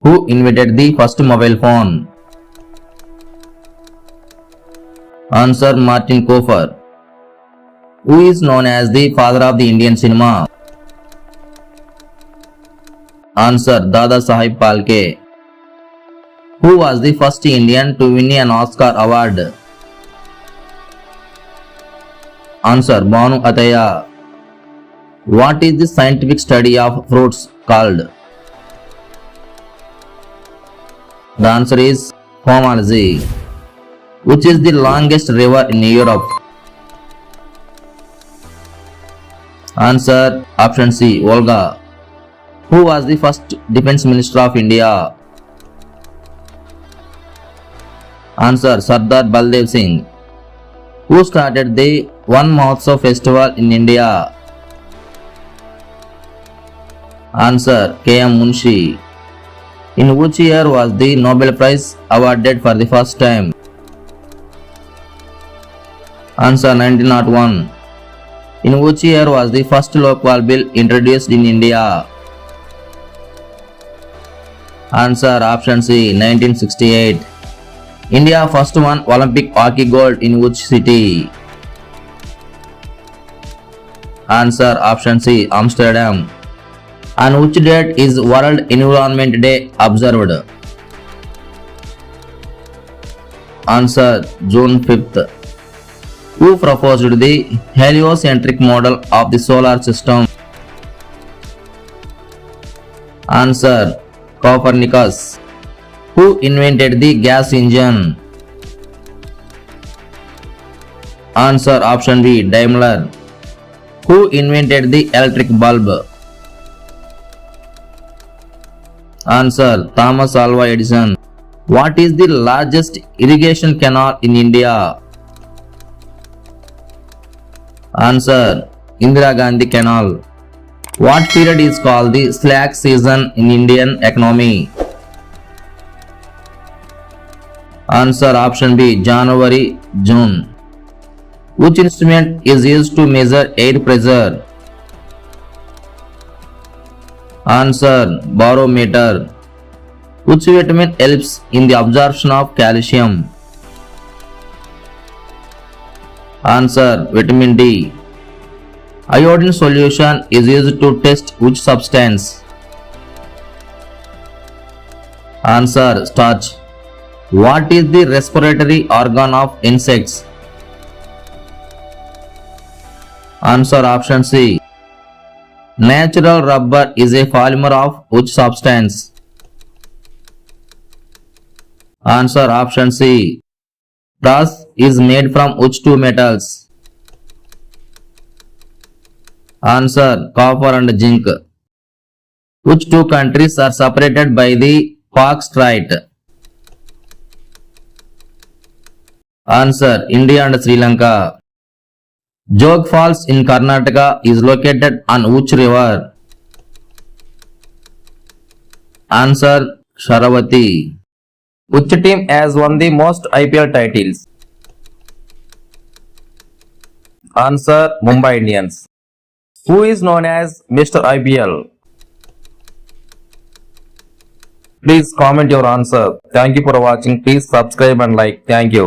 Who invented the first mobile phone? Answer Martin Cooper. Who is known as the father of the Indian cinema? Answer Dada Saheb Phalke. Who was the first Indian to win an Oscar award? Answer Banu Ataya. What is the scientific study of fruits called? The answer is pomology. Which is the longest river in Europe? Answer option C, Volga. Who was the first defense minister of India? Answer Sardar Baldev Singh. Who started the One Mahotsav festival in India? Answer K.M. Munshi. In which year was the Nobel Prize awarded for the first time? Answer 1901. In which year was the first Lokpal bill introduced in India? Answer option C, 1968. India first won Olympic hockey gold in which city? Answer option C, Amsterdam. On which date is World Environment Day observed? Answer June 5th. Who proposed the heliocentric model of the solar system? Answer Copernicus. Who invented the gas engine? Answer option B, Daimler. Who invented the electric bulb? Answer Thomas Alva Edison. What is the largest irrigation canal in India? Answer Indira Gandhi Canal. What period is called the slack season in Indian economy? Answer option B, January, June. Which instrument is used to measure air pressure? Answer barometer. Which vitamin helps in the absorption of calcium? Answer vitamin D. Iodine solution is used to test which substance? Answer starch. What is the respiratory organ of insects? Answer option C. Natural rubber is a polymer of which substance? Answer option C. Brass is made from which two metals? Answer copper and zinc. Which two countries are separated by the Pak Strait? Answer India and Sri Lanka. Jog Falls in Karnataka is located on which river? Answer Sharavati. Which team has won the most IPL titles? Answer Mumbai Indians. Who is known as Mr. IPL? Please comment your answer. Thank you for watching. Please subscribe and like. Thank you.